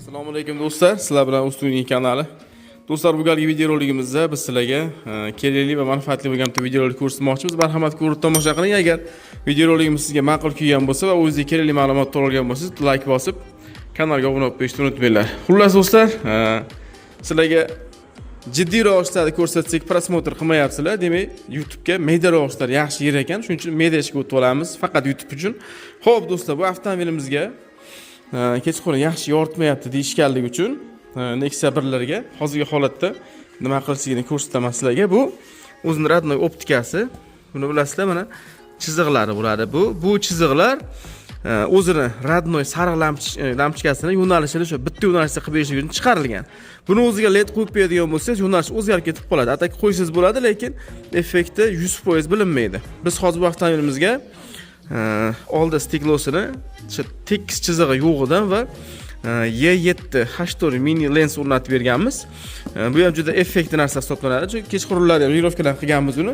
Assalomu alaykum do'stlar, sizlar bilan Ustunning kanali. Do'stlar, bugungi videoroligimizda biz sizlarga kerakli va manfaatli bo'lgan videorolik ko'rsatmoqchimiz. Marhamat ko'rib tomosha qiling. Agar videoroligimiz sizga ma'qul kelgan bo'lsa va o'zingizga kerakli ma'lumotlar olgan bo'lsangiz, like bosib, kanalga obuna bo'lib qo'yishni unutmanglar. Xullas do'stlar, sizlarga jiddiy ravishda ko'rsatsak, prosmotr qilmayapsizlar. Demak, YouTube'ga media ravishlar yaxshi yer ekan. Shuning uchun mediaga o'tib olamiz, faqat YouTube uchun. Xo'p do'stlar, bu avtomobilimizga kechqurun yaxshi yoritmayapti deyishganligi uchun Nexia 1larga hozirgi holatda nima qilishligini ko'rsataman sizlarga. Bu o'zining radnoy optikasi. Buni bilasizlar, mana chiziqlari bo'ladi. Bu chiziqlar o'zini radnoy sariq lampochkasini yo'nalishini o'sha bitta yo'nalishda qilib berish uchun chiqarilgan. Buni o'ziga LED qo'yib qo'yadigan bo'lsangiz, yo'nalish o'zgarib ketib qoladi. Atak qo'ysangiz bo'ladi, lekin effekti 100% bilinmaydi. Biz hozir bu avtomobilimizga oldi stiklosini o'sha tekis chizig'i yo'g'idan va E7 H4 mini lens o'rnatib berganmiz. Bu ham juda effektli narsa hisoblanadi. Chunki kechqurunlar ham regirovkalar qilganmiz uni.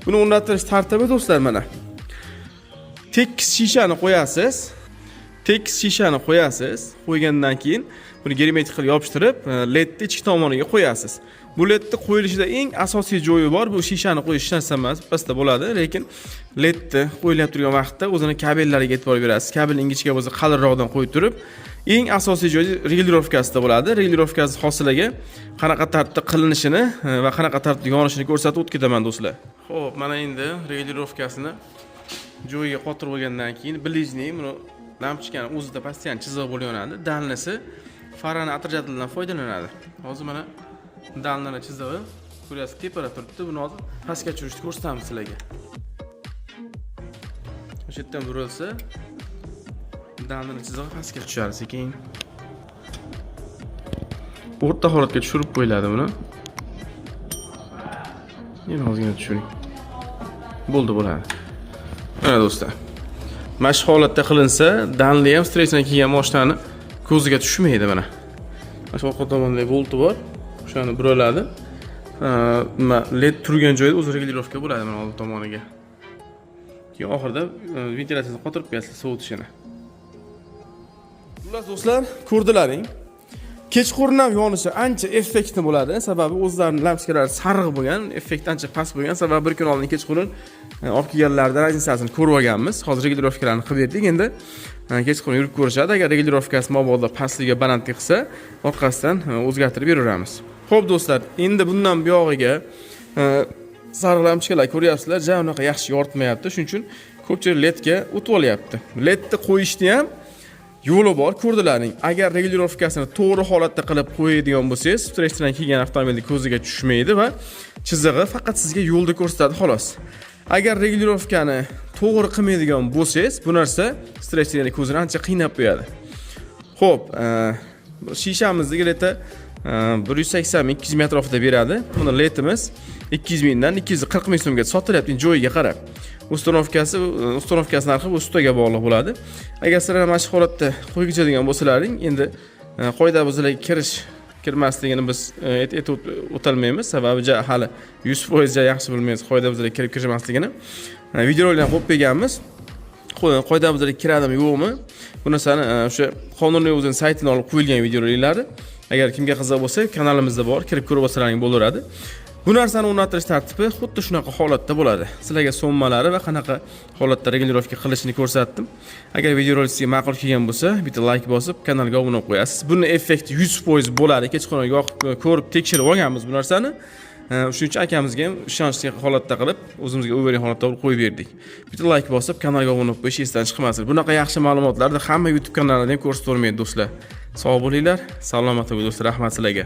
Buni o'rnatish tartibi do'stlar mana. Tekis shishani qo'yasiz. Qo'ygandan keyin buni germetik qilib yopishtirib, ledni ichki tomoniga qo'yasiz. Bu ledni qo'yilishida eng asosiy joyi bor. Bu shishani qo'yish narsa emas, pastda bo'ladi, lekin ledni qo'yilib turgan vaqtda o'zini kabellariga e'tibor berasiz. Kabelning ingichka bo'lsa qalinroqdan qo'yib turib, eng asosiy joyi regulirovkasida bo'ladi. Regulirovkasi hosilaga qanaqa tartibda qilinishini va qanaqa tartibda yonishini ko'rsatib o'tib ketaman do'stlar. Xo'p, mana endi regulirovkasini joyiga qotirib olgandan keyin blижний buni lampochkani o'zida postoyan chiziq bo'layonadi. Dalnisi farani atrjadildan foydalanadi. Hozir mana dalnini chizig'i ko'ryapsiz, tepada turibdi. Buni hozir pastga tushirishni ko'rsatamiz sizlarga. O'sha yerdan burilsa, dalnini chizig'i pastga tushadi sekin. O'rta holatga tushirib qo'yiladi buni. Yana ozgina tushiring. Bo'ladi. Mana do'stlar. Mana shu holatda qilinsa, danli ham stressdan kelgan mashinani ko'ziga tushmaydi mana. Mana shu orqa tomonda bolti bor. O'shani buraladi. LED turgan joyda o'zi regulirovka bo'ladi mana old tomoniga. Keyin oxirida ventilyatsiyani qotirib qo'yasiz sovutishini. Xullas do'stlar, ko'rdilaring. Kechqurun ham yonishi ancha effektli bo'ladi. Sababi o'zlarining lampochkalari sariq bo'lgan, effekt ancha past bo'lgan. Sababi bir kun oldin kechqurun olib kelganlarida razницасini ko'rib olganmiz. Hozir regulirovkalarni qilib berdik. Endi kechqurun yurib ko'rishadi. Agar regulirovkasi mabodo pastligiga balandlik qilsa, orqasidan o'zgartirib beraveramiz. Xo'p do'stlar, endi bundan buyog'iga sariq lampochkalar ko'ryapsizlar, ja unaqa yaxshi yoritmayapti. Shuning uchun ko'pchilik ledga o'tib olyapti. Ledni qo'yishni ham yo'li bor, ko'rdilaring. Agar regulirovkasini to'g'ri holatda qilib qo'yadigan bo'lsangiz, stressdan kelgan avtomobilning ko'ziga tushmaydi va chizig'i faqat sizga yo'lda ko'rsatadi xolos. Agar regulirovkani to'g'ri qilmaydigan bo'lsangiz, bu narsa stressdan ko'zini ancha qiynab qo'yadi. Xo'p, shishamizni greta 180 ming 200 ming atrofida beradi. Buni letimiz 200 mingdan 240 ming so'mga sotilyapti joyiga qarab. Ustanovkasi narxi bu ustaga bog'liq bo'ladi. Agar sizlar mana shu holatda qo'ygichadigan bo'lsalaring, endi qoida buzilib kirmasligini biz aytib o'talmaymiz. Sababi hali 100% yaxshi bilmaymiz qoida buzilib kirib kirmasligini. Videolarni qo'yib berganmiz. Qoida buzilib kiradimi yo'qmi? Bu narsani o'sha qonunning o'zining saytidan olib qo'yilgan videolarni agar kimga qiziq bo'lsa, kanalimizda bor, kirib ko'rib olsalaring bo'laveradi. Bu narsani o'rnatish tartibi xuddi shunaqa holatda bo'ladi. Sizlarga sommalari va qanaqa holatda regulirovka qilishini ko'rsatdim. Agar videorolik sizga ma'qul kelgan bo'lsa, bitta like bosib, kanalga obuna bo'lib qo'yasiz. Buni effekti 100% bo'ladi. Kechqurun ko'rib tekshirib olganmiz bu narsani. Shuning uchun akamizga ham ishonchli holatda qilib, o'zimizga o'ylagan holatda qo'yib berdik. Bitta like bosib, kanalga obuna bo'lib qo'yish esdan chiqmasin. Bunaqa yaxshi ma'lumotlarni hamma YouTube kanallarida ham ko'rsatib o'rmaydi do'stlar. Sog' bo'linglar, salomat bo'ling do'stlar, rahmat sizlarga.